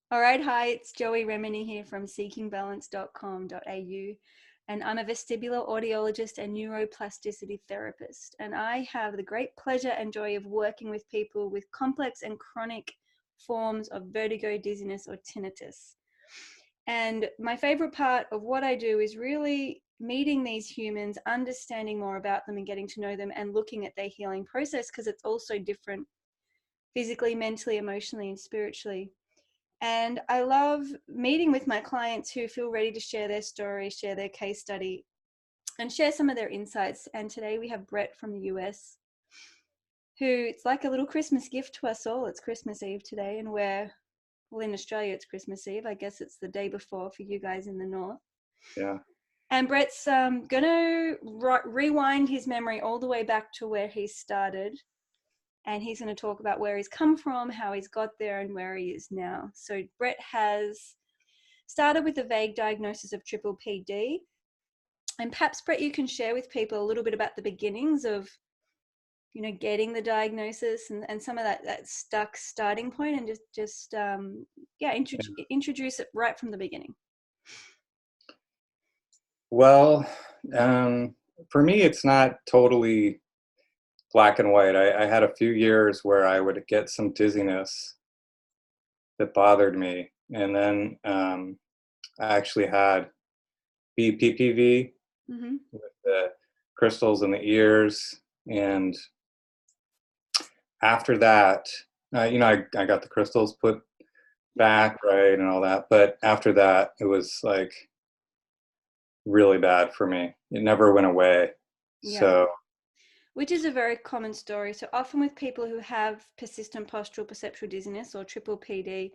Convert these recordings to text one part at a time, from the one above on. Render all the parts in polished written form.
All right, hi, it's Joey Remenyi here from seekingbalance.com.au, and I'm a vestibular audiologist and neuroplasticity therapist. And I have the great pleasure and joy of working with people with complex and chronic forms of vertigo, dizziness, or tinnitus. And my favorite part of what I do is really meeting these humans, understanding more about them and getting to know them and looking at their healing process, because it's also different physically, mentally, emotionally, and spiritually. And I love meeting with my clients who feel ready to share their story, share their case study, and share some of their insights. And today we have Brett from the US, who it's like a little Christmas gift to us all. It's Christmas Eve today, and well, in Australia, it's Christmas Eve. I guess it's the day before for you guys in the north. Yeah. And Brett's going to rewind his memory all the way back to where he started. And he's going to talk about where he's come from, how he's got there, and where he is now. So Brett has started with a vague diagnosis of PPPD. And perhaps, Brett, you can share with people a little bit about the beginnings of, getting the diagnosis and some of that stuck starting point, and introduce it right from the beginning. Well, for me, it's not totally black and white. I had a few years where I would get some dizziness that bothered me. And then I actually had PPPD with the crystals in the ears. And after that, I got the crystals put back, right, and all that. But after that, it was like really bad for me. It never went away. Yeah. So, which is a very common story. So often with people who have persistent postural perceptual dizziness or PPPD,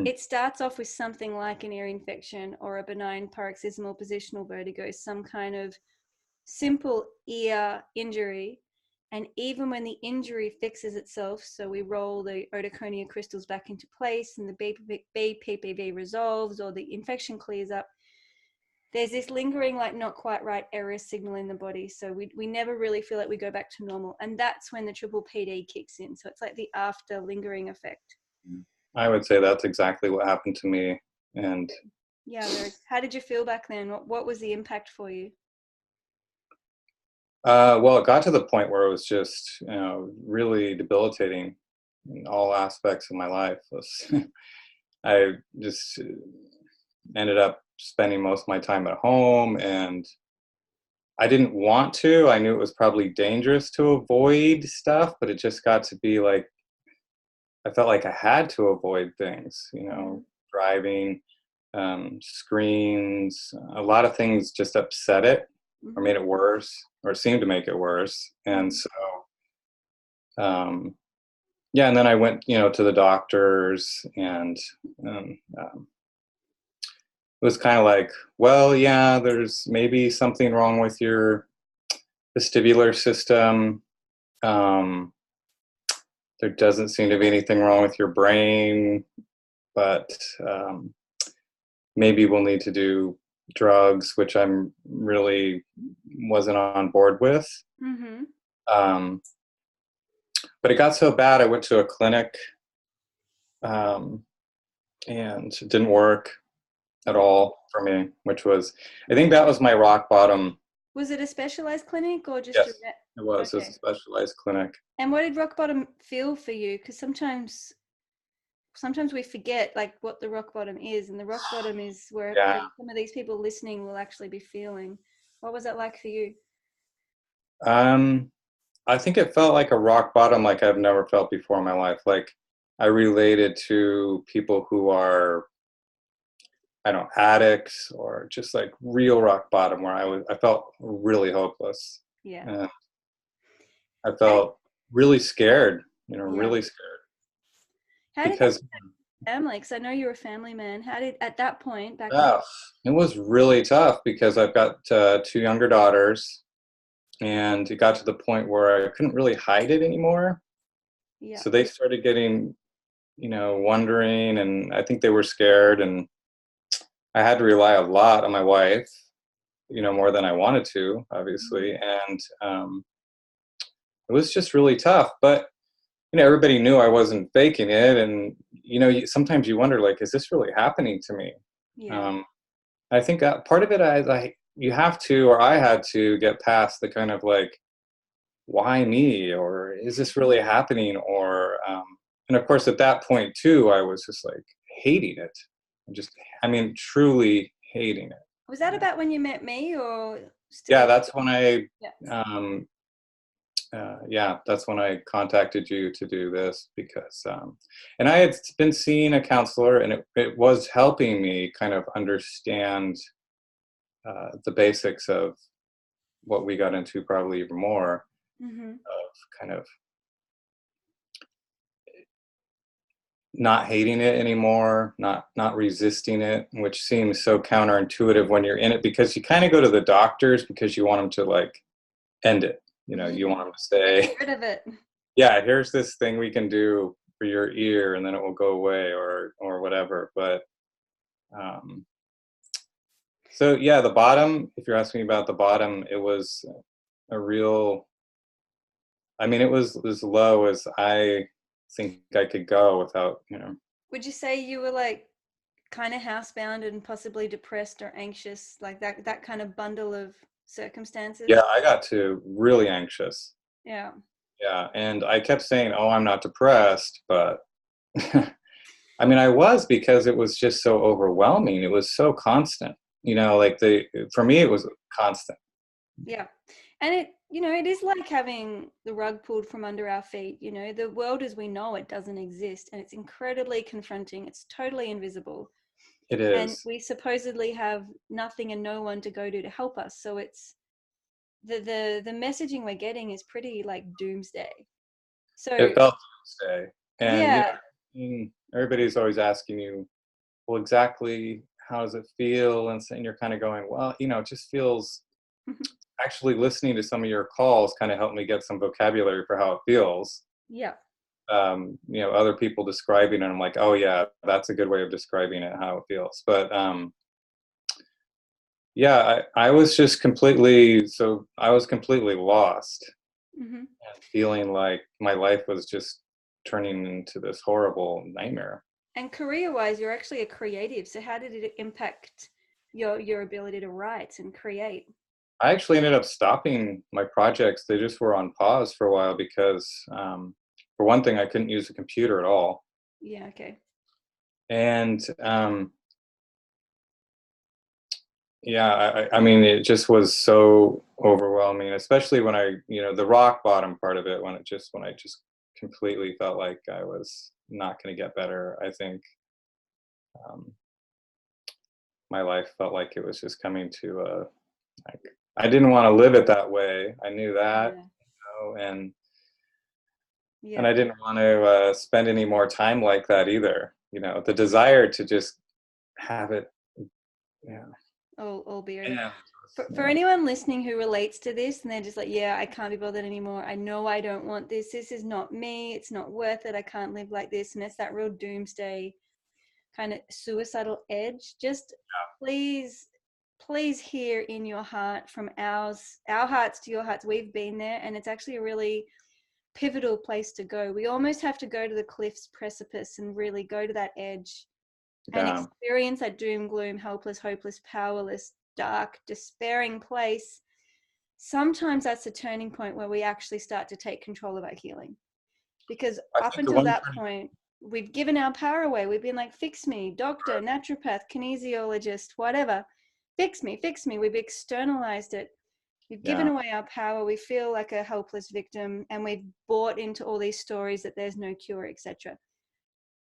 it starts off with something like an ear infection or a benign paroxysmal positional vertigo, some kind of simple ear injury. And even when the injury fixes itself, so we roll the otoconia crystals back into place and the BPPV resolves or the infection clears up, there's this lingering, like not quite right error signal in the body. So we never really feel like we go back to normal. And that's when the PPPD kicks in. So it's like the after lingering effect. I would say that's exactly what happened to me. And yeah, how did you feel back then? What was the impact for you? Well, it got to the point where it was just, really debilitating in all aspects of my life. I just ended up spending most of my time at home, and I didn't want to. I knew it was probably dangerous to avoid stuff, but it just got to be like, I felt like I had to avoid things, driving, screens, a lot of things just upset it or made it worse or seemed to make it worse. And so, and then I went, to the doctors, and it was kind of like, well, yeah, there's maybe something wrong with your vestibular system. There doesn't seem to be anything wrong with your brain, but maybe we'll need to do drugs, which I'm really wasn't on board with. But it got so bad, I went to a clinic, and it didn't work at all for me, which was, I think that was my rock bottom. Was it a specialized clinic or just? Yes, it was. Okay. It was a specialized clinic. And what did rock bottom feel for you? Because sometimes we forget like what the rock bottom is, and the rock bottom is where some of these people listening will actually be feeling. What was that like for you? I think it felt like a rock bottom like I've never felt before in my life. Like I related to people who are, I don't know, addicts or just like real rock bottom, where I felt really hopeless. Yeah. And I felt really scared, really scared. How did that family? Because I know you're a family man. How did, at that point back then? It was really tough because I've got 2 younger daughters, and it got to the point where I couldn't really hide it anymore. Yeah. So they started getting, wondering, and I think they were scared, and I had to rely a lot on my wife, more than I wanted to, obviously. And it was just really tough. But, everybody knew I wasn't faking it. And, sometimes you wonder, like, is this really happening to me? Yeah. I think part of it, you have to, or I had to get past the kind of like, why me? Or is this really happening? Or, and of course, at that point too, I was just like hating it. Truly hating it. Was that about when you met me, or still? Yeah, that's when Yeah. that's when I contacted you to do this because, and I had been seeing a counselor, and it was helping me kind of understand the basics of what we got into, probably even more, Mm-hmm. of kind of not hating it anymore, not resisting it, which seems so counterintuitive when you're in it, because you kind of go to the doctors because you want them to like end it. You want them to say, get rid of it. yeah, here's this thing we can do for your ear, and then it will go away, or whatever. But so yeah, the bottom. If you're asking me about the bottom, it was a real. It was as low as I think I could go without. Would you say you were like kind of housebound and possibly depressed or anxious, like that kind of bundle of circumstances? Yeah, I got to really anxious. Yeah. Yeah, and I kept saying, "Oh, I'm not depressed," but I was, because it was just so overwhelming. It was so constant. Like for me, it was constant. Yeah. And it is like having the rug pulled from under our feet. The world as we know it doesn't exist, and it's incredibly confronting. It's totally invisible. It And is. we supposedly have nothing and no one to go to help us. So it's the messaging we're getting is pretty like doomsday. So It felt Tuesday, and yeah. everybody's always asking you, well, exactly how does it feel, and you're kind of going, well, it just feels. Actually, listening to some of your calls kind of helped me get some vocabulary for how it feels. Yeah. Other people describing it, I'm like, oh yeah, that's a good way of describing it, how it feels. But yeah, I was just I was completely lost, Mm-hmm. and feeling like my life was just turning into this horrible nightmare. And career-wise, you're actually a creative. So how did it impact your ability to write and create? I actually ended up stopping my projects. They just were on pause for a while because, for one thing, I couldn't use a computer at all. Yeah. Okay. And yeah, it just was so overwhelming, especially when the rock bottom part of it, when I just completely felt like I was not going to get better. I think um, my life felt like it was just coming to like, I didn't want to live it that way. I knew that, Yeah. and Yeah. I didn't want to spend any more time like that either. The desire to just have it. Yeah. All be over. Yeah. For anyone listening who relates to this and they're just like, yeah, I can't be bothered anymore. I know I don't want this. This is not me. It's not worth it. I can't live like this. And it's that real doomsday kind of suicidal edge. Just please, please hear in your heart from our hearts to your hearts. We've been there, and it's actually a really pivotal place to go. We almost have to go to the cliff's precipice and really go to that edge and Yeah. experience that doom, gloom, helpless, hopeless, powerless, dark, despairing place. Sometimes that's a turning point where we actually start to take control of our healing. Because I up think the until one that point, we've given our power away. We've been like, fix me, doctor, naturopath, kinesiologist, whatever. Fix me, fix me. We've externalized it. We've given Yeah. away our power. We feel like a helpless victim, and we've bought into all these stories that there's no cure, etc.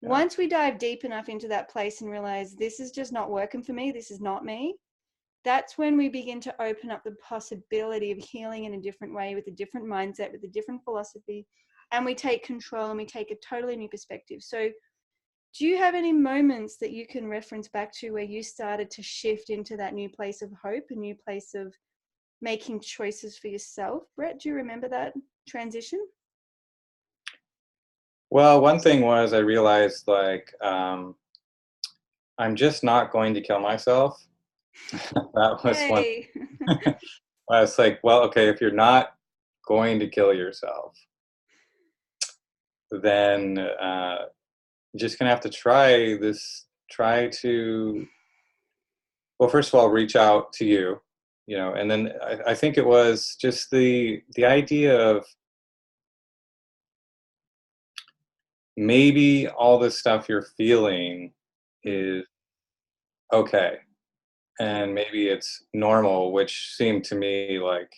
Yeah. Once we dive deep enough into that place and realize this is just not working for me, this is not me, that's when we begin to open up the possibility of healing in a different way, with a different mindset, with a different philosophy, and we take control and we take a totally new perspective. So do you have any moments that you can reference back to where you started to shift into that new place of hope, a new place of making choices for yourself? Brett, do you remember that transition? Well, one thing was I realized, like, I'm just not going to kill myself. That was one. Yay. I was like, well, okay, if you're not going to kill yourself, then you're just gonna have to try to, well, first of all, reach out to you, and then I think it was just the idea of maybe all this stuff you're feeling is okay, and maybe it's normal, which seemed to me like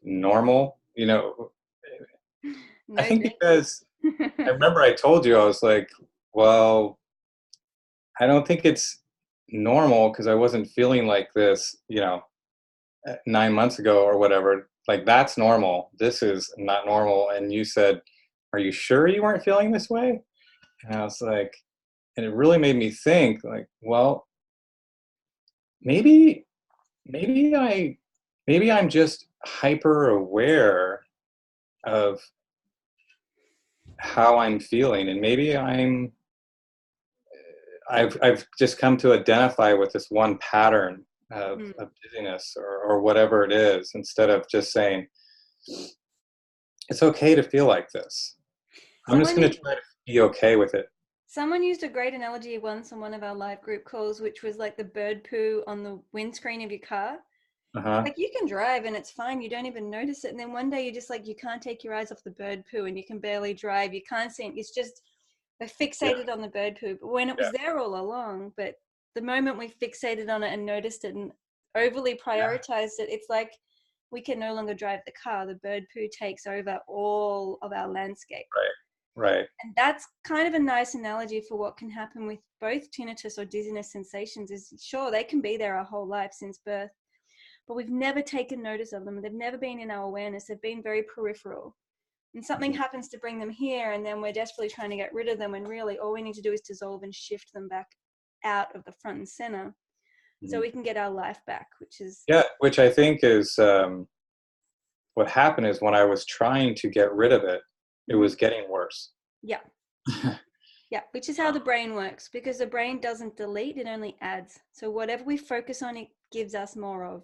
normal, I No, think thank because you. I remember I told you, I was like, well, I don't think it's normal because I wasn't feeling like this, 9 months ago or whatever. Like, that's normal. This is not normal. And you said, are you sure you weren't feeling this way? And I was like, and it really made me think, like, well, maybe, maybe I, maybe I'm just hyper aware of how I'm feeling, and maybe I've just come to identify with this one pattern Hmm. of dizziness or whatever it is, instead of just saying it's okay to feel like this. I'm just Someone going to u- try to be okay with it. someone used a great analogy once on one of our live group calls, which was like the bird poo on the windscreen of your car. Uh-huh. Like you can drive and it's fine, you don't even notice it, and then one day you're just like you can't take your eyes off the bird poo, and you can barely drive, you can't see it. It's just we're Yeah, fixated on the bird poo, but when it yeah, was there all along, but the moment we fixated on it and noticed it and overly yeah. prioritized it, it's like we can no longer drive the car. The bird poo takes over all of our landscape. Right, right. And that's kind of a nice analogy for what can happen with both tinnitus or dizziness sensations. Is sure, they can be there our whole life since birth, but we've never taken notice of them. They've never been in our awareness. They've been very peripheral. And something Mhm, happens to bring them here, and then we're desperately trying to get rid of them, when really all we need to do is dissolve and shift them back out of the front and center so mhm. we can get our life back, which is, Yeah, which I think is what happened is when I was trying to get rid of it, it mhm, was getting worse. yeah, yeah, which is how the brain works, because the brain doesn't delete, it only adds. So whatever we focus on, it gives us more of.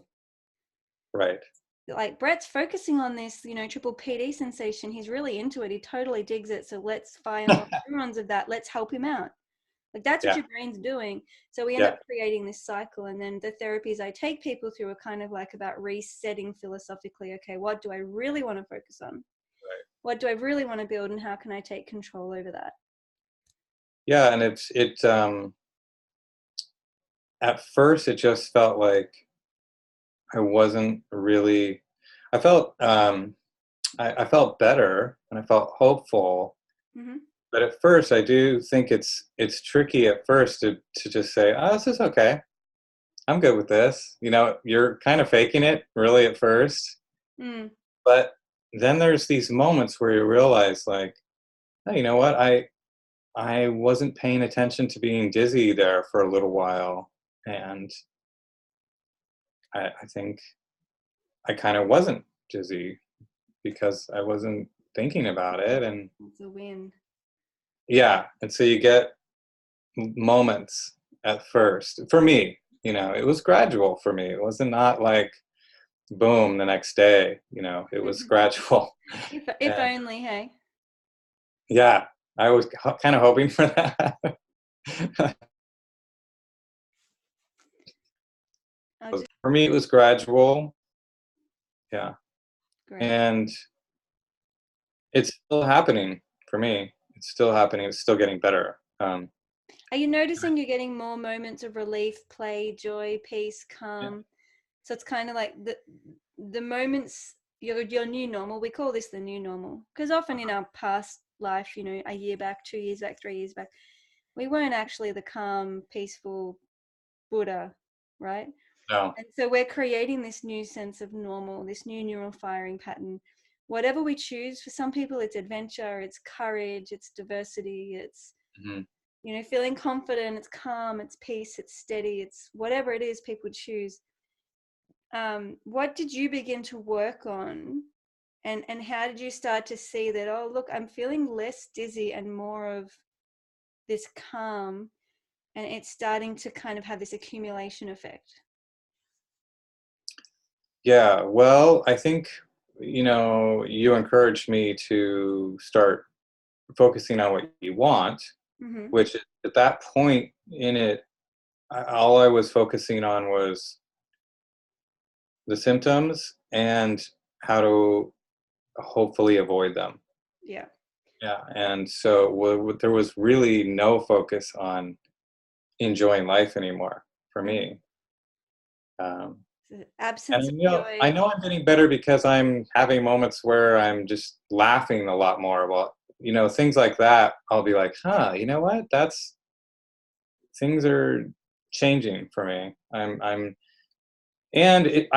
Right. Like Brett's focusing on this, triple PD sensation. He's really into it. He totally digs it. So let's fire more neurons of that. Let's help him out. Like that's what Yeah, your brain's doing. So we end yeah. up creating this cycle. And then the therapies I take people through are kind of like about resetting philosophically. Okay, what do I really want to focus on? Right. What do I really want to build? And how can I take control over that? Yeah, and at first it just felt like I wasn't really. I felt I felt better and I felt hopeful, Mm-hmm. but at first I do think it's tricky at first to just say, oh, this is okay. I'm good with this. You're kind of faking it really at first, Mm. but then there's these moments where you realize, like, oh, you know what? I wasn't paying attention to being dizzy there for a little while, and I think I kind of wasn't dizzy because I wasn't thinking about it. And It's a win. yeah, and so you get moments at first. For me, it was gradual for me. It wasn't not like boom the next day. It was gradual. If And only, hey. yeah, I was kind of hoping for that. I just For me, it was gradual. Yeah, great. and it's still happening for me. It's still happening. It's still getting better. Are you noticing you're getting more moments of relief, play, joy, peace, Yeah. calm? So it's kind of like the moments, your new normal. We call this the new normal because often in our past life, a year back, 2 years back, 3 years back, we weren't actually the calm, peaceful Buddha, right? No. And so we're creating this new sense of normal, this new neural firing pattern. Whatever we choose, for some people, it's adventure, it's courage, it's diversity, it's Mhm. feeling confident, it's calm, it's peace, it's steady, it's whatever it is people choose. What did you begin to work on, and how did you start to see that, oh look, I'm feeling less dizzy and more of this calm, and it's starting to kind of have this accumulation effect? Yeah. Well, I think you encouraged me to start focusing on what you want, Mm-hmm. which at that point in it, all I was focusing on was the symptoms and how to hopefully avoid them. Yeah. Yeah, and so there was really no focus on enjoying life anymore for Mm-hmm. me. Um, The and absence of I joy. know I'm getting better because I'm having moments where I'm just laughing a lot more about things like that. I'll be like, huh, you know what? That's things are changing for me. I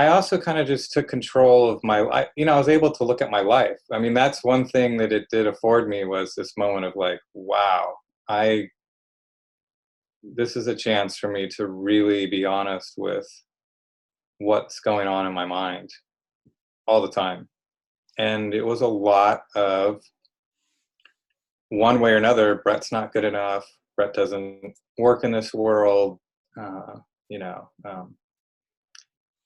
also kind of just took control of my life. I was able to look at my life. I mean, that's one thing that it did afford me, was this moment of like, wow, I this is a chance for me to really be honest with what's going on in my mind all the time. And it was a lot of one way or another, Brett's not good enough. Brett doesn't work in this world. Uh, you know, um,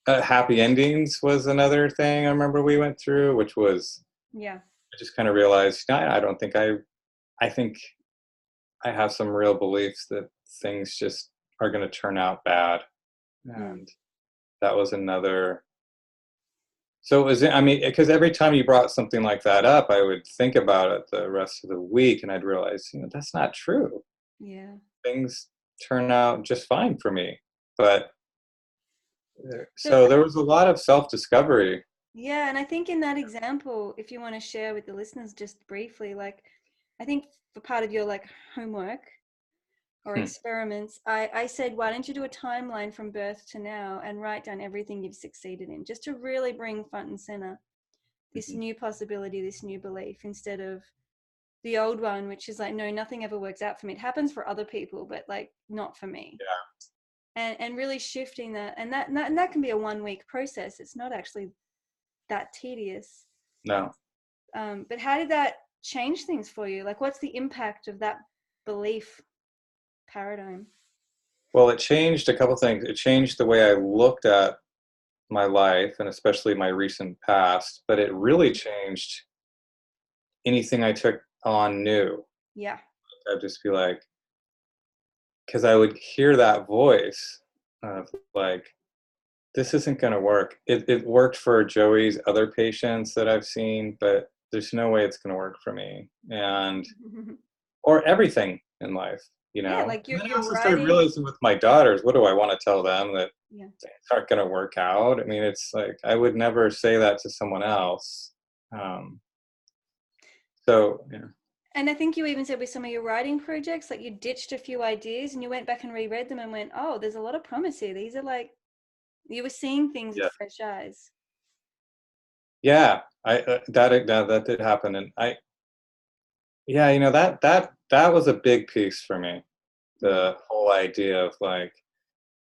Happy endings was another thing I remember we went through, which was, Yeah. I just kind of realized, no, I don't think I think I have some real beliefs that things just are going to turn out bad. Mm. And that was another. So it was, I mean, because every time you brought something like that up, I would think about it the rest of the week, and I'd realize, that's not true. Yeah. Things turn out just fine for me. But So so there was a lot of self-discovery. yeah, and I think in that example, if you want to share with the listeners just briefly, like I think for part of your like homework or Hmm. experiments, I said, why don't you do a timeline from birth to now and write down everything you've succeeded in, just to really bring front and center this Mhm. new possibility, this new belief, instead of the old one, which is like, no, nothing ever works out for me. It happens for other people, but like not for me. Yeah. And really shifting that, and that can be a 1 week process. It's not actually that tedious. No. But how did that change things for you? Like, what's the impact of that belief paradigm? Well, it changed a couple things. It changed the way I looked at my life, and especially my recent past, but it really changed anything I took on new. Yeah. I'd just be like, because I would hear that voice of like, this isn't going to work. It worked for Joey's other patients that I've seen, but there's no way it's going to work for me. And, or everything in life, Yeah, like And then I you're also started writing. realizing with my daughters, what do I want to tell them that Yeah. things aren't going to work out? I mean, it's like, I would never say that to someone else. Um, yeah. And I think you even said with some of your writing projects, like you ditched a few ideas and you went back and reread them and went, oh, there's a lot of promise here. These are like, you were seeing things with Yeah. fresh eyes. Yeah. That did happen. And yeah, that was a big piece for me. Mm. The whole idea of like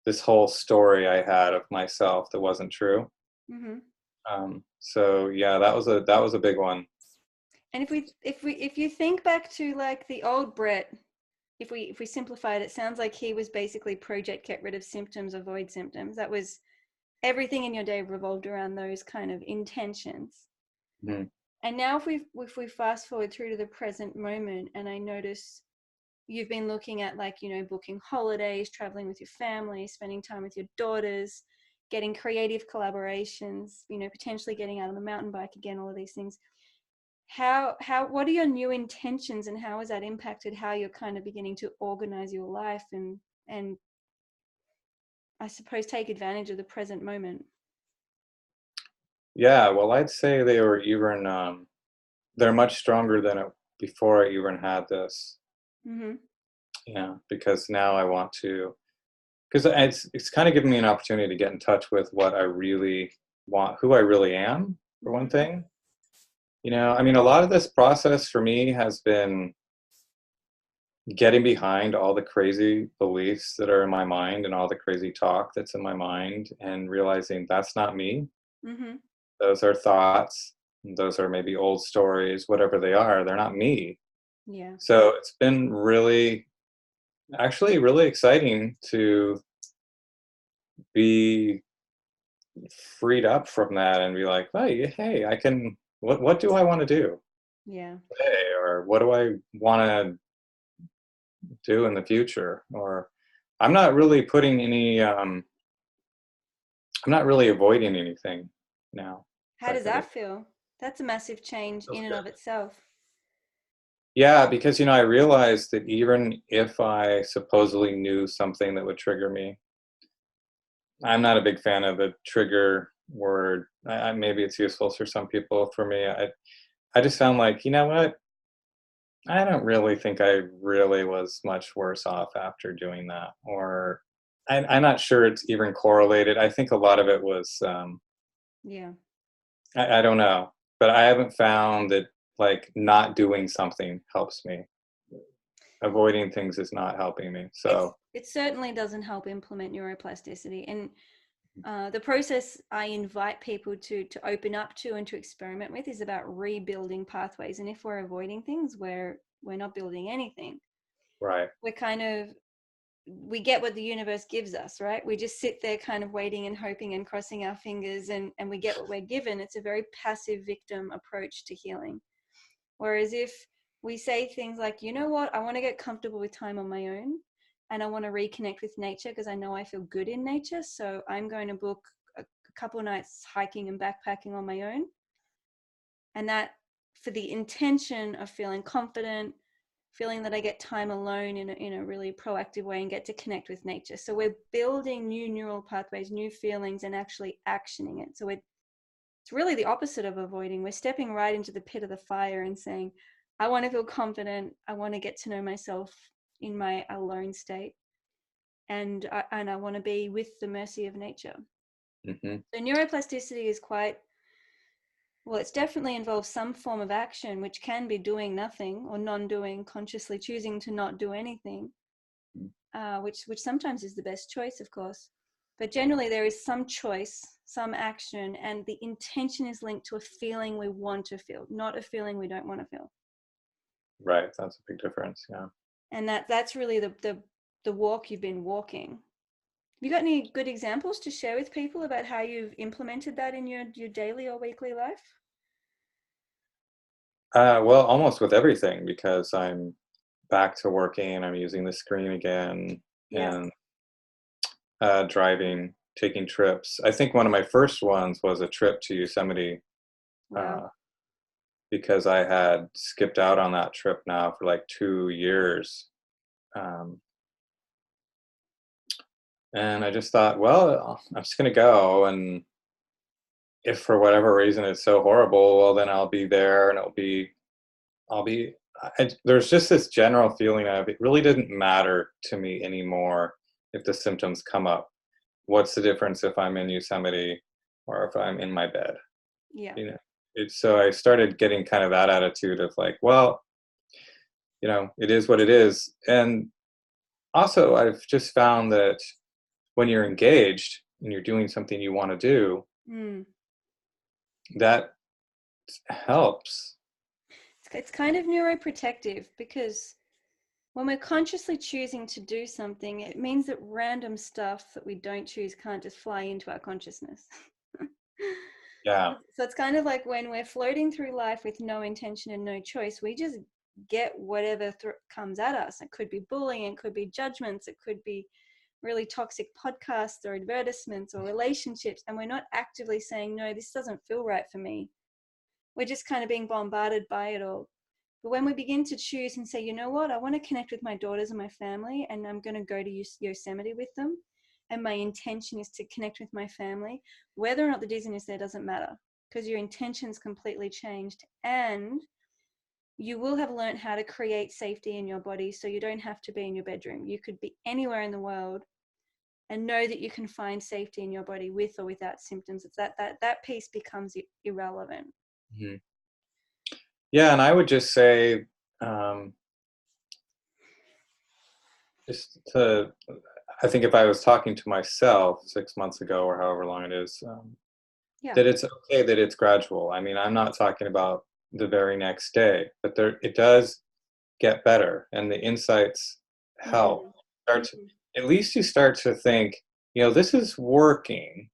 this whole story I had of myself that wasn't true. Mm-hmm. So yeah, that was a big one. And if you think back to like the old Brett, if we simplify it, it sounds like he was basically project get rid of symptoms, avoid symptoms. That was everything in your day revolved around those kind of intentions. Mhm. And now if we fast forward through to the present moment, and I notice you've been looking at like, booking holidays, traveling with your family, spending time with your daughters, getting creative collaborations, potentially getting out on the mountain bike again, all of these things. How what are your new intentions, and how has that impacted how you're kind of beginning to organize your life and I suppose take advantage of the present moment? Yeah, well, I'd say they were even they're much stronger than before I even had this. Mm-hmm. Yeah, because now I want to, because it's kind of given me an opportunity to get in touch with what I really want, who I really am, for one Mm-hmm. thing. I mean, a lot of this process for me has been getting behind all the crazy beliefs that are in my mind and all the crazy talk that's in my mind, and realizing that's not me. Mm-hmm. Those are thoughts. Those are maybe old stories, whatever they are. They're not me. Yeah. So it's been actually really exciting to be freed up from that and be like, hey, I can, what do I want to do Yeah. today? Or what do I want to do in the future? Or I'm not really putting any, I'm not really avoiding anything now How like does I did. that feel? That's a massive change Feels in and good. of itself. Yeah, because I realized that even if I supposedly knew something that would trigger me, I'm not a big fan of the trigger word. Maybe it's useful for some people. For me, I just found like, you know what? I don't really think I really was much worse off after doing that. Or I'm not sure it's even correlated. I think a lot of it was, Yeah. I don't know, but I haven't found that like not doing something helps me. Avoiding things is not helping me. So, It certainly doesn't help implement neuroplasticity. And the process I invite people to open up to and to experiment with is about rebuilding pathways. And if we're avoiding things, we're not building anything. right. We're kind of we get what the universe gives us, right? We just sit there kind of waiting and hoping and crossing our fingers, and we get what we're given. It's a very passive victim approach to healing. Whereas if we say things like, you know what, I want to get comfortable with time on my own, and I want to reconnect with nature because I know I feel good in nature. So I'm going to book a couple nights hiking and backpacking on my own. And that, for the intention of feeling confident, feeling that I get time alone in a really proactive way and get to connect with nature. So we're building new neural pathways, new feelings, and actually actioning it. So it's really the opposite of avoiding. We're stepping right into the pit of the fire and saying, I want to feel confident. I want to get to know myself in my alone state. And I want to be with the mercy of nature. Hmm. So neuroplasticity is quite, well, it's definitely involves some form of action, which can be doing nothing or non-doing, consciously choosing to not do anything, which sometimes is the best choice, of course. But generally, there is some choice, some action, and the intention is linked to a feeling we want to feel, not a feeling we don't want to feel. Right. That's a big difference. Yeah. And that's really the walk you've been walking. Have you got any good examples to share with people about how you've implemented that in your daily or weekly life? Well, almost with everything because I'm back to working. I'm using the screen again Yeah. and driving, taking trips. I think one of my first ones was a trip to Yosemite Wow. uh, because I had skipped out on that trip now for like 2 years. Um, and I just thought, well, I'm just going to go. And if for whatever reason it's so horrible, well, then I'll be there and I'll be, there's just this general feeling of it really didn't matter to me anymore if the symptoms come up. What's the difference if I'm in Yosemite or if I'm in my bed? Yeah. You know, it's so I started getting kind of that attitude of like, well, it is what it is. And also, I've just found that when you're engaged and you're doing something you want to do, Mm. that helps. It's kind of neuroprotective because when we're consciously choosing to do something, it means that random stuff that we don't choose can't just fly into our consciousness. Yeah. So it's kind of like when we're floating through life with no intention and no choice, we just get whatever comes at us. It could be bullying, it could be judgments, it could be really toxic podcasts or advertisements or relationships. And we're not actively saying, no, this doesn't feel right for me. We're just kind of being bombarded by it all. But when we begin to choose and say, you know what, I want to connect with my daughters and my family, and I'm going to go to Yosemite with them, and my intention is to connect with my family, whether or not the dizziness there doesn't matter, because your intention's completely changed. And you will have learned how to create safety in your body so you don't have to be in your bedroom. You could be anywhere in the world and know that you can find safety in your body with or without symptoms. It's that piece becomes irrelevant. Mhm. Yeah, and I would just say, um, just to, I think if I was talking to myself 6 months ago or however long it is, Yeah. that it's okay that it's gradual. I mean, I'm not talking about the very next day, but it does get better, and the insights help. Mm. Start to, Mm. at least you start to think, this is working.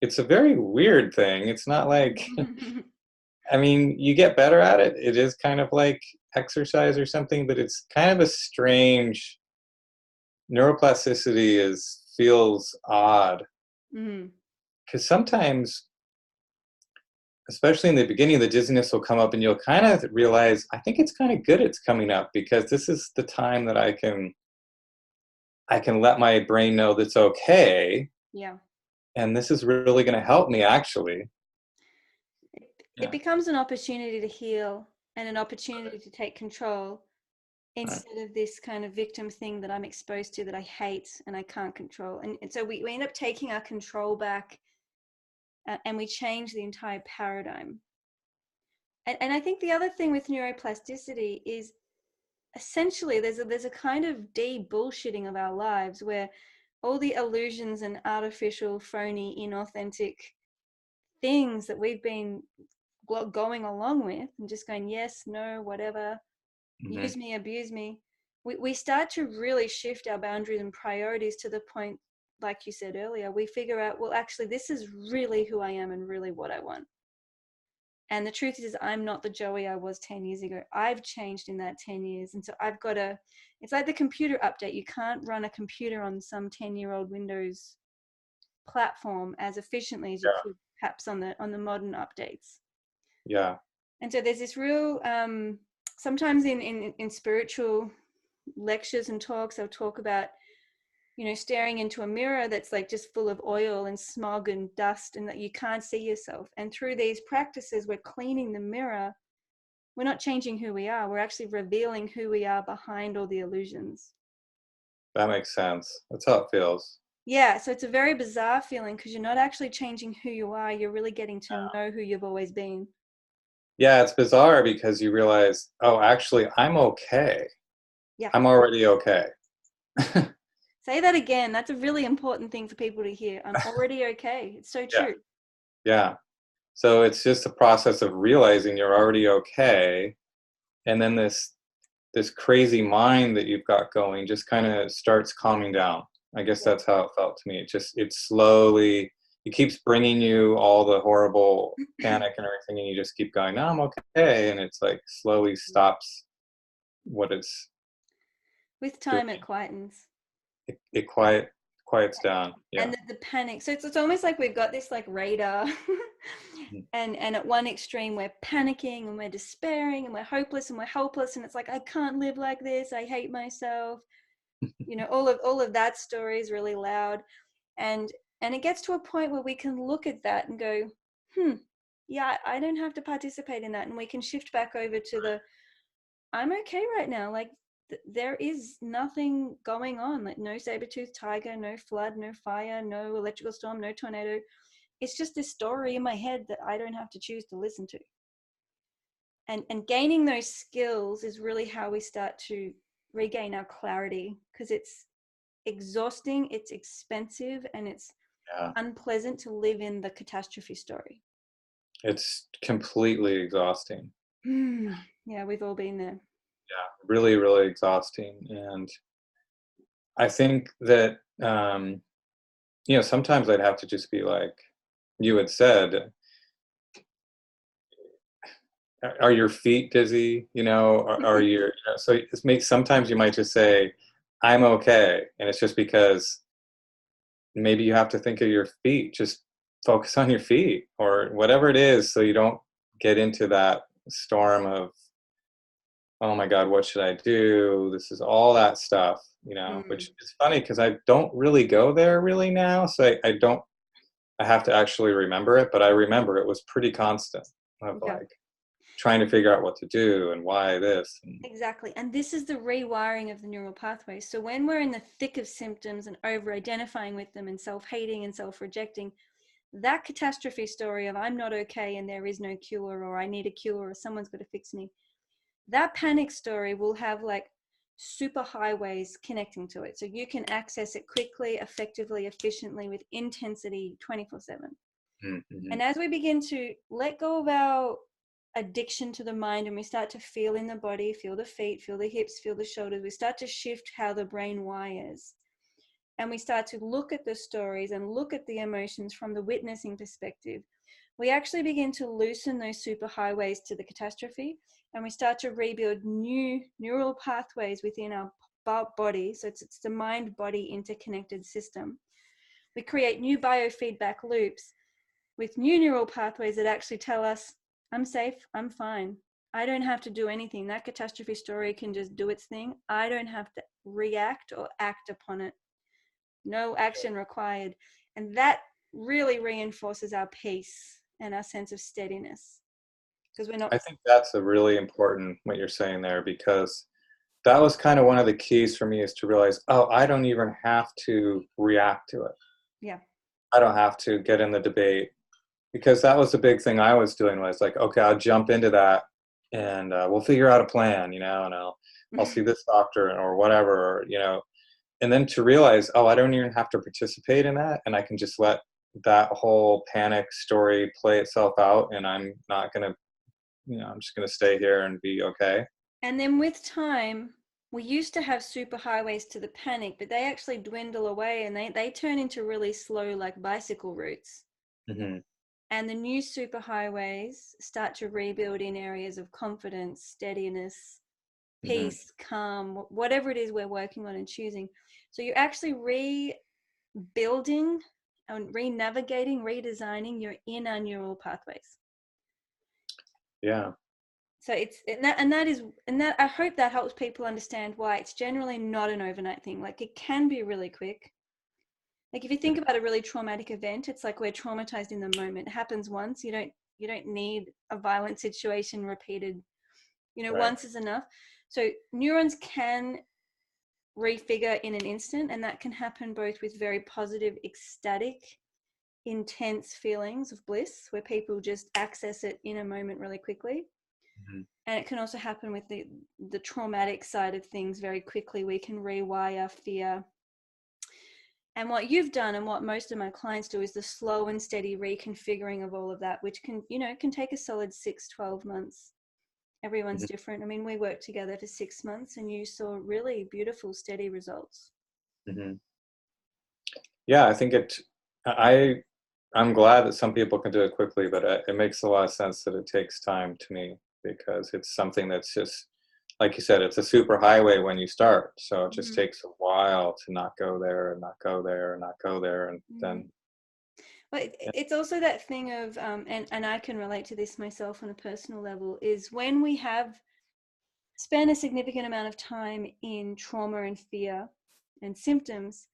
it's a very weird thing. It's not like, I mean, you get better at it. It is kind of like exercise or something, but it's kind of a strange neuroplasticity feels odd Mm. because sometimes, especially in the beginning, the dizziness will come up and you'll kind of realize, I think it's kind of good it's coming up because this is the time that I can let my brain know that's okay, Yeah. and this is really going to help me actually. It Yeah. becomes an opportunity to heal and an opportunity to take control Right. instead of this kind of victim thing that I'm exposed to that I hate and I can't control. And so we end up taking our control back, and we change the entire paradigm. And I think the other thing with neuroplasticity is essentially there's a kind of de-bullshitting of our lives where all the illusions and artificial, phony, inauthentic things that we've been going along with and just going, yes, no, whatever, Hmm. use me, abuse me, we start to really shift our boundaries and priorities to the point, like you said earlier, we figure out, well, actually, this is really who I am and really what I want. And the truth is, I'm not the Joey I was 10 years ago. I've changed in that 10 years. And so I've got to, it's like the computer update. You can't run a computer on some 10-year-old Windows platform as efficiently as you Yeah. could perhaps on the modern updates. Yeah. And so there's this real, sometimes in spiritual lectures and talks, they'll talk about, staring into a mirror that's like just full of oil and smog and dust and that you can't see yourself. And through these practices, we're cleaning the mirror. We're not changing who we are. We're actually revealing who we are behind all the illusions. That makes sense. That's how it feels. Yeah, so it's a very bizarre feeling because you're not actually changing who you are. You're really getting to know who you've always been. Yeah, it's bizarre because you realize, oh, actually, I'm okay. Yeah. I'm already okay. Say that again. That's a really important thing for people to hear. I'm already okay. It's so Yeah. true. Yeah. So it's just a process of realizing you're already okay, and then this crazy mind that you've got going just kind of starts calming down. I guess Yeah. that's how it felt to me. It slowly, it keeps bringing you all the horrible panic and everything, and you just keep going, no, I'm okay, and it's like slowly stops what it's With doing. time, it quietens. It quiets down. Yeah. And the panic, so it's almost like we've got this like radar Mhm. and at one extreme we're panicking and we're despairing and we're hopeless and we're helpless and it's like I can't live like this, I hate myself, all of that story is really loud. And it gets to a point where we can look at that and go, yeah, I don't have to participate in that, and we can shift back over to the I'm okay right now. Like there is nothing going on. Like no saber-toothed tiger, no flood, no fire, no electrical storm, no tornado. It's just this story in my head that I don't have to choose to listen to. And gaining those skills is really how we start to regain our clarity, because it's exhausting, it's expensive, and it's Yeah. unpleasant to live in the catastrophe story. It's completely exhausting. Yeah, we've all been there. Yeah. Really, really exhausting. And I think that, sometimes I'd have to just be like you had said, are your feet dizzy? Are your, so it makes, sometimes you might just say, I'm okay. And it's just because maybe you have to think of your feet, just focus on your feet or whatever it is. So you don't get into that storm of, oh my God, what should I do? This is all that stuff, Mm, which is funny because I don't really go there really now. So I don't, I have to actually remember it, but I remember it was pretty constant of yeah. like trying to figure out what to do and why this. And Exactly. And this is the rewiring of the neural pathways. So when we're in the thick of symptoms and over identifying with them and self-hating and self-rejecting, that catastrophe story of I'm not okay and there is no cure, or I need a cure, or someone's got to fix me, that panic story will have like super highways connecting to it. So you can access it quickly, effectively, efficiently, with intensity 24/7. mm-hmm. And as we begin to let go of our addiction to the mind and we start to feel in the body, feel the feet, feel the hips, feel the shoulders, we start to shift how the brain wires. and we start to look at the stories and look at the emotions from the witnessing perspective, we actually begin to loosen those superhighways to the catastrophe, and we start to rebuild new neural pathways within our body. So it's the mind-body interconnected system. We create new biofeedback loops with new neural pathways that actually tell us, I'm safe, I'm fine. I don't have to do anything. That catastrophe story can just do its thing. I don't have to react or act upon it. No action required. And that really reinforces our peace and our sense of steadiness, because we're not. I think that's a really important what you're saying there, because that was kind of one of the keys for me, is to realize, oh, I don't even have to react to it. Yeah. I don't have to get in the debate, because that was the big thing I was doing, was like, okay, I'll jump into that and we'll figure out a plan, and I'll see this doctor or whatever, and then to realize, oh, I don't even have to participate in that, and I can just let that whole panic story play itself out, and I'm not going to, I'm just going to stay here and be okay. And then with time, we used to have superhighways to the panic, but they actually dwindle away, and they turn into really slow, like bicycle routes. Mm-hmm. And the new superhighways start to rebuild in areas of confidence, steadiness, peace, calm, whatever it is we're working on and choosing. So you're actually rebuilding and re-navigating, redesigning your inner neural pathways. Yeah. So that I hope that helps people understand why it's generally not an overnight thing. Like, it can be really quick. Like, if you think about a really traumatic event, it's like we're traumatized in the moment. It happens once. You don't need a violent situation repeated. Right. Once is enough. So neurons can refigure in an instant, and that can happen both with very positive, ecstatic, intense feelings of bliss, where people just access it in a moment really quickly. Mm-hmm. And it can also happen with the traumatic side of things very quickly. We can rewire fear. And what you've done, and what most of my clients do, is the slow and steady reconfiguring of all of that, which can take a solid 6-12 months. Everyone's Mm-hmm. different. I mean, we worked together for 6 months, and you saw really beautiful, steady results. Mm-hmm. Yeah, I think I'm glad that some people can do it quickly, but it makes a lot of sense that it takes time to me, because it's something that's just, like you said, it's a super highway when you start. So it just Mm-hmm. takes a while to not go there and not go there and not go there. And then, Well, it's also that thing of, and I can relate to this myself on a personal level, is when we have spent a significant amount of time in trauma and fear and symptoms,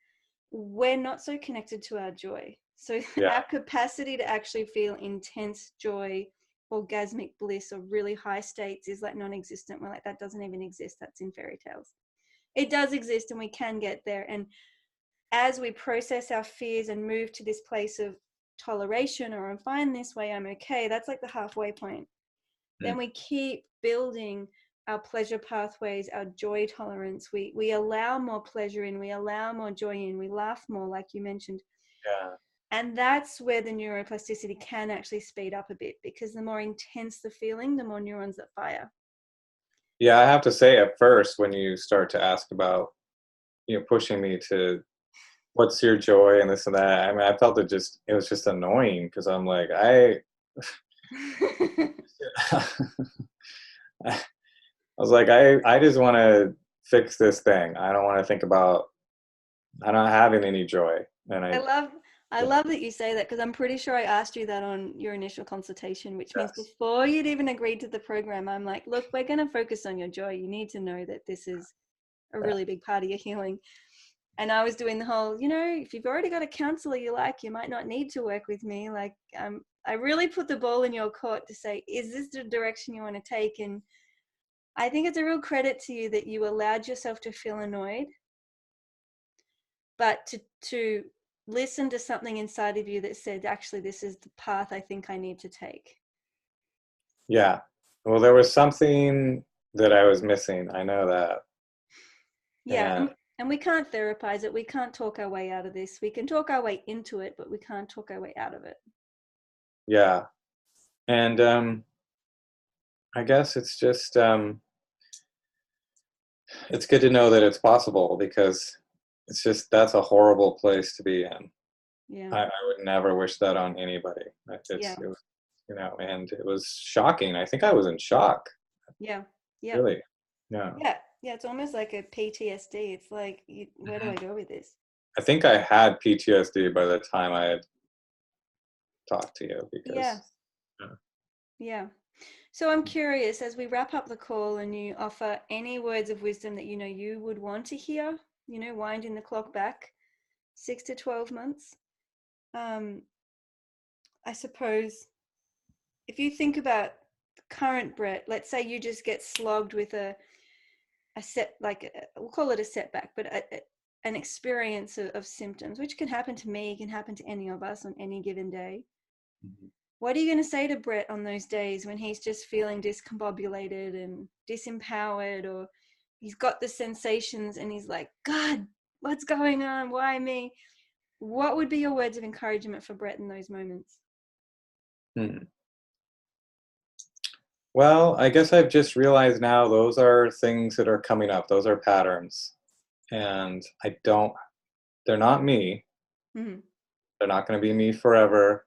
we're not so connected to our joy. So yeah, our capacity to actually feel intense joy, orgasmic bliss, or really high states is like non-existent. We're like, that doesn't even exist. That's in fairy tales. It does exist, and we can get there. And as we process our fears and move to this place of toleration, or I'm fine this way, I'm okay, that's like the halfway point. Then we keep building our pleasure pathways, our joy tolerance. We allow more pleasure in, we allow more joy in, we laugh more, like you mentioned. yeah, And that's where the neuroplasticity can actually speed up a bit, because the more intense the feeling, the more neurons that fire. yeah. I have to say, at first, when you start to ask about, pushing me to, what's your joy and this and that, I mean, I felt it was just annoying, because I'm like, I was like, I just want to fix this thing. I don't want to think about, I'm not having any joy. And I love that you say that, because I'm pretty sure I asked you that on your initial consultation, which means yes, before you'd even agreed to the program, I'm like, look, we're going to focus on your joy. You need to know that this is a yeah, really big part of your healing. And I was doing the whole, if you've already got a counselor you like, you might not need to work with me. Like, I really put the ball in your court to say, is this the direction you want to take? And I think it's a real credit to you that you allowed yourself to feel annoyed, but to listen to something inside of you that said, actually, this is the path I think I need to take. yeah. Well, there was something that I was missing. I know that. Yeah. And And we can't therapize it. We can't talk our way out of this. We can talk our way into it, but we can't talk our way out of it. yeah. And I guess it's just, it's good to know that it's possible, because it's just, that's a horrible place to be in. Yeah. I would never wish that on anybody. Yeah. It was, and it was shocking. I think I was in shock, Yeah. Yeah. really. Yeah. Yeah. Yeah. It's almost like a PTSD. It's like, where do Mhm. I go with this? I think I had PTSD by the time I had talked to you Yeah. because, yeah. Yeah. So I'm curious, as we wrap up the call and you offer any words of wisdom that you would want to hear, winding the clock back 6 to 12 months. Um, I suppose if you think about the current Brett, let's say you just get slogged with we'll call it a setback, but an experience of symptoms, which can happen to me, can happen to any of us on any given day. Mhm. What are you going to say to Brett on those days when he's just feeling discombobulated and disempowered, or he's got the sensations and he's like, God, what's going on? Why me? What would be your words of encouragement for Brett in those moments? Hmm. Well, I guess I've just realized now those are things that are coming up. Those are patterns. And they're not me. Mm-hmm. They're not going to be me forever.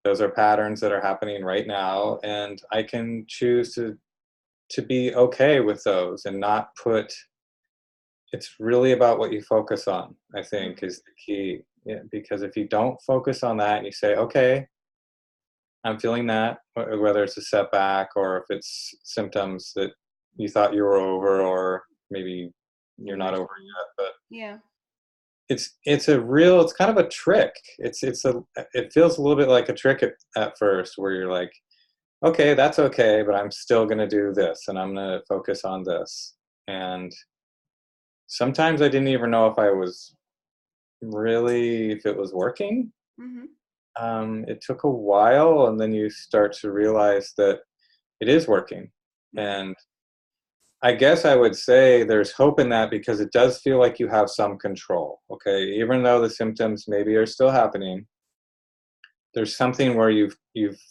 Those are patterns that are happening right now. And I can choose to be okay with those and not put, it's really about what you focus on, I think, is the key. Yeah, because if you don't focus on that and you say, okay, I'm feeling that, whether it's a setback or if it's symptoms that you thought you were over, or maybe you're not over Emotional. yet, but Yeah. it's kind of a trick. It feels a little bit like a trick at first, where you're like, okay, that's okay, but I'm still going to do this and I'm going to focus on this. And sometimes I didn't even know if it was working. Mm-hmm. It took a while, and then you start to realize that it is working. Mm-hmm. And I guess I would say there's hope in that, because it does feel like you have some control. Okay, even though the symptoms maybe are still happening, there's something where you've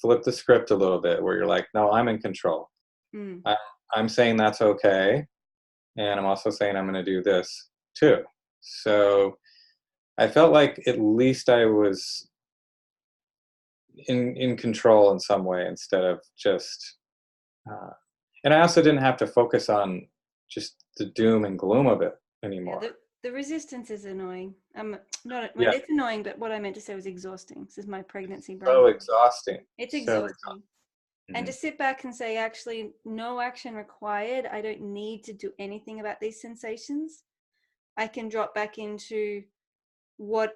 flipped the script a little bit, where you're like, no, I'm in control. Mm. I, I'm saying that's okay, and I'm also saying I'm going to do this too. So I felt like at least I was in control in some way, instead of just uh, and I also didn't have to focus on just the doom and gloom of it Yeah, anymore. the resistance is annoying. Not well, Yeah, it's annoying, but what I meant to say was exhausting. This is my pregnancy brain. so exhausting. It's So exhausting. exhausting. And to Mhm. sit back and say, actually, no action required. I don't need to do anything about these sensations. I can drop back into what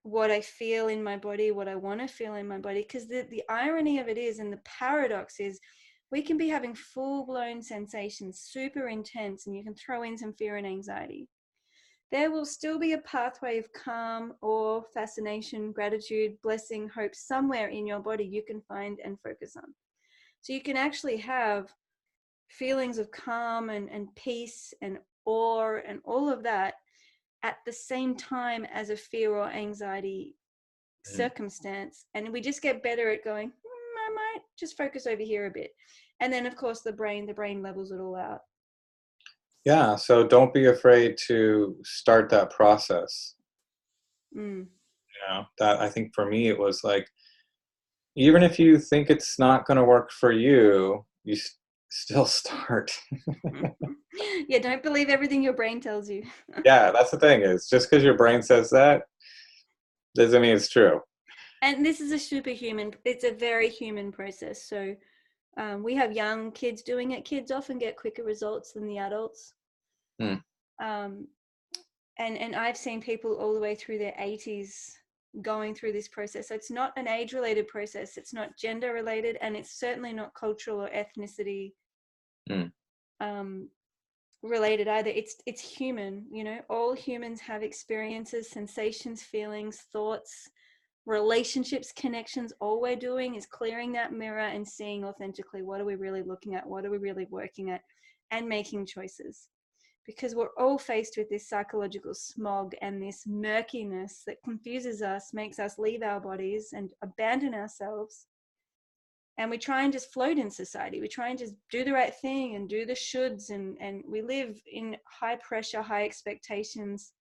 what I feel in my body, what I want to feel in my body. Because the irony of it is, and the paradox is, we can be having full blown sensations, super intense, and you can throw in some fear and anxiety. There will still be a pathway of calm or fascination, gratitude, blessing, hope somewhere in your body you can find and focus on. So you can actually have feelings of calm and peace and awe and all of that at the same time as a fear or anxiety Mhm. circumstance. And we just get better at going, I might just focus over here a bit. And then, of course, the brain levels it all out. Yeah, so don't be afraid to start that process. Mm. That, I think, for me, it was like, even if you think it's not going to work for you, still start. Yeah, don't believe everything your brain tells you. Yeah, that's the thing, is just because your brain says that doesn't mean it's true. And this is it's a very human process. So we have young kids doing it. Kids often get quicker results than the adults. Hmm. Um, and I've seen people all the way through their 80s going through this process. So it's not an age related process. It's not gender related, and it's certainly not cultural or ethnicity Hmm. um, related either. It's human. All humans have experiences, sensations, feelings, thoughts, relationships, connections. All we're doing is clearing that mirror and seeing authentically, what are we really looking at, what are we really working at, and making choices. Because we're all faced with this psychological smog and this murkiness that confuses us, makes us leave our bodies and abandon ourselves. And we try and just float in society. We try and just do the right thing and do the shoulds, and we live in high pressure, high expectations,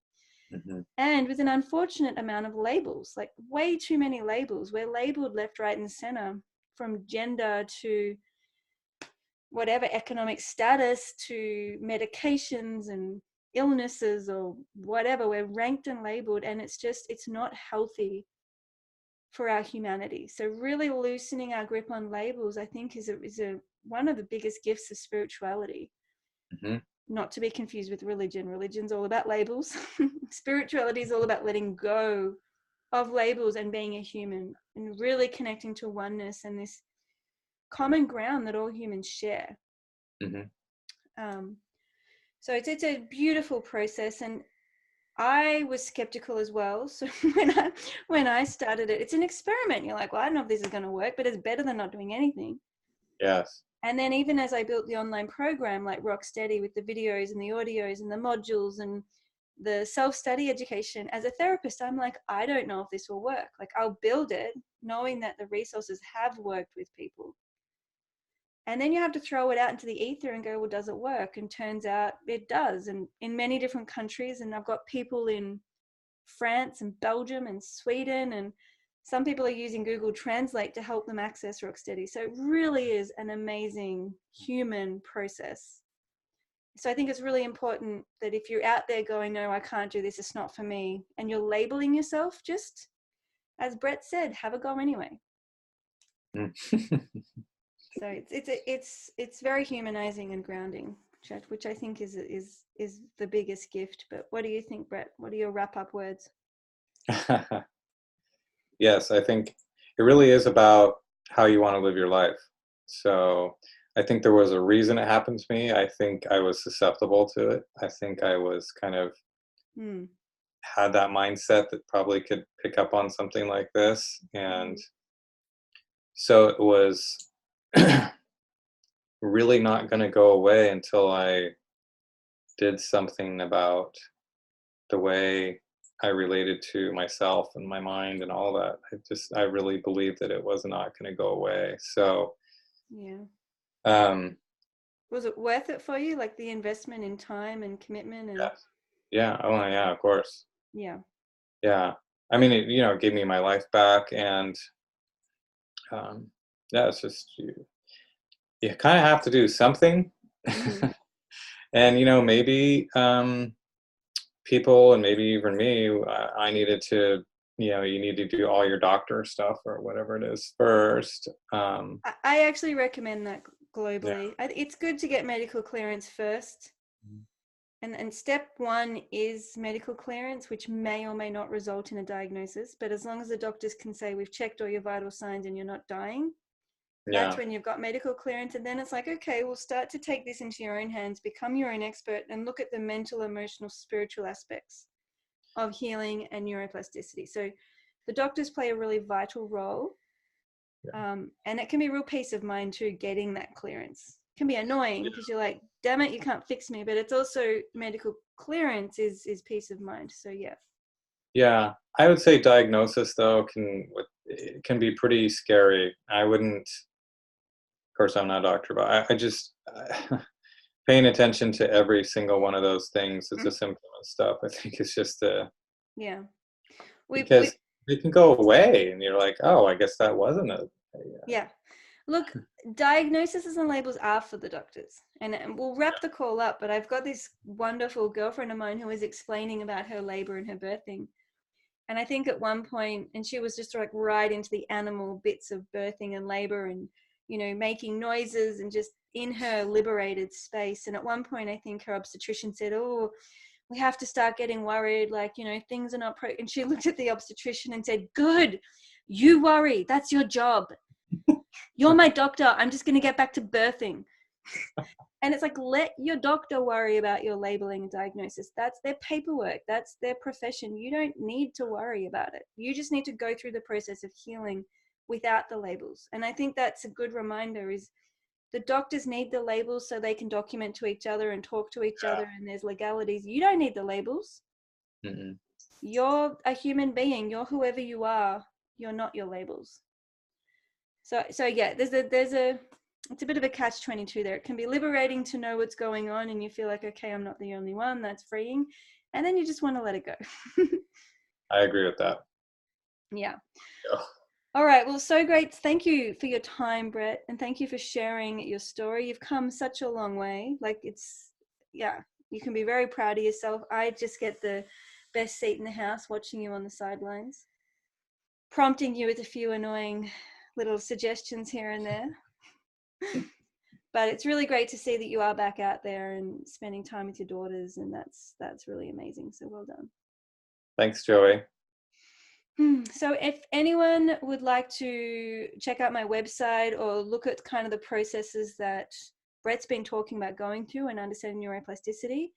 and with an unfortunate amount of labels, like way too many labels. We're labeled left, right, and center, from gender to whatever economic status to medications and illnesses or whatever. We're ranked and labeled, and it's not healthy for our humanity. So really loosening our grip on labels, I think, is one of the biggest gifts of spirituality. Not to be confused with religion. Religion's all about labels. Spirituality is all about letting go of labels and being a human and really connecting to oneness and this common ground that all humans share. So it's a beautiful process, and I was skeptical as well. So when I started it, it's an experiment. You're like, well, I don't know if this is going to work, but it's better than not doing anything. Yes. And then even as I built the online program like Rock Steady, with the videos and the audios and the modules and the self-study education, as a therapist, I'm like, I don't know if this will work. Like, I'll build it knowing that the resources have worked with people. And then you have to throw it out into the ether and go, well, does it work? And turns out it does. And in many different countries, and I've got people in France and Belgium and Sweden, and some people are using Google Translate to help them access Rocksteady. So it really is an amazing human process. So I think it's really important that if you're out there going, no, I can't do this, it's not for me, and you're labeling yourself, just as Brett said, have a go anyway. So it's very humanizing and grounding, which I think is the biggest gift. But what do you think, Brett? What are your wrap-up words? Yes, I think it really is about how you want to live your life. So I think there was a reason it happened to me. I think I was susceptible to it. I think I was kind of had that mindset that probably could pick up on something like this. And so it was really not going to go away until I did something about the way I related to myself and my mind and all that. I really believed that it was not going to go away. So, was it worth it for you? Like the investment in time and commitment and yeah. Oh yeah, of course. Yeah. I mean, it gave me my life back, and it's just you kind of have to do something. And maybe people, and maybe even me, I needed to, you need to do all your doctor stuff or whatever it is first. I actually recommend that globally. It's good to get medical clearance first. And step one is medical clearance, which may or may not result in a diagnosis. But as long as the doctors can say, we've checked all your vital signs and you're not dying, that's when you've got medical clearance. And then it's like, okay, we'll start to take this into your own hands, become your own expert, and look at the mental, emotional, spiritual aspects of healing and neuroplasticity. So the doctors play a really vital role. And it can be real peace of mind too, getting that clearance. It can be annoying because you're like, damn it, you can't fix me. But it's also medical clearance is peace of mind. So yeah, I would say diagnosis though can be pretty scary. I wouldn't, of course I'm not a doctor, but I just paying attention to every single one of those things as a symptom and stuff, I think it's just because they can go away and you're like, oh, I guess that wasn't Look, diagnoses and labels are for the doctors, and we'll wrap the call up, but I've got this wonderful girlfriend of mine who was explaining about her labor and her birthing. And I think at one point, and she was just like right into the animal bits of birthing and labor and, making noises and just in her liberated space. And at one point, I think her obstetrician said, oh, we have to start getting worried, like, things are not and she looked at the obstetrician and said, good, you worry, that's your job. You're my doctor, I'm just going to get back to birthing. And it's like, let your doctor worry about your labeling and diagnosis. That's their paperwork, that's their profession. You don't need to worry about it. You just need to go through the process of healing without the labels. And I think that's a good reminder, is the doctors need the labels so they can document to each other and talk to each other, and there's legalities. You don't need the labels. You're a human being. You're whoever you are. You're not your labels. So yeah, it's a bit of a catch-22 there. It can be liberating to know what's going on and you feel like, okay, I'm not the only one. That's freeing. and then you just want to let it go. I agree with that. Yeah. Yeah. All right. Well, so great. Thank you for your time, Brett. And thank you for sharing your story. You've come such a long way. Like yeah, you can be very proud of yourself. I just get the best seat in the house watching you on the sidelines, prompting you with a few annoying little suggestions here and there. But it's really great to see that you are back out there and spending time with your daughters. And that's really amazing. So well done. Thanks, Joey. So if anyone would like to check out my website or look at kind of the processes that Brett's been talking about going through and understanding neuroplasticity,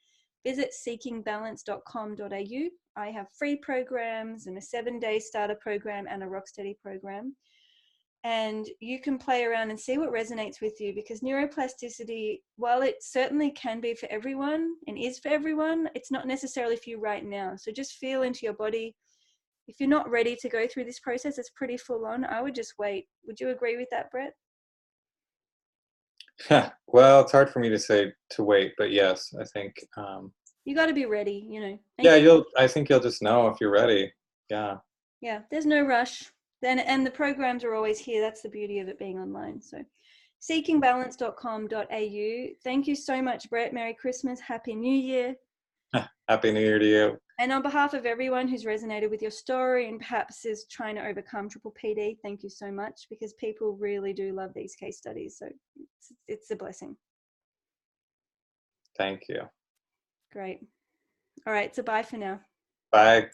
visit seekingbalance.com.au. I have free programs and a 7-day starter program and a Rocksteady program. And you can play around and see what resonates with you, because neuroplasticity, while it certainly can be for everyone and is for everyone, it's not necessarily for you right now. So just feel into your body. If you're not ready to go through this process, it's pretty full on. I would just wait. Would you agree with that, Brett? Well, it's hard for me to say to wait, but yes, I think. You got to be ready, you know. Yeah, I think you'll just know if you're ready. Yeah. Yeah, there's no rush. And the programs are always here. That's the beauty of it being online. So seekingbalance.com.au. Thank you so much, Brett. Merry Christmas. Happy New Year. Happy New Year to you. And on behalf of everyone who's resonated with your story and perhaps is trying to overcome PPPD, thank you so much, because people really do love these case studies. So it's a blessing. Thank you. Great. All right. So bye for now. Bye.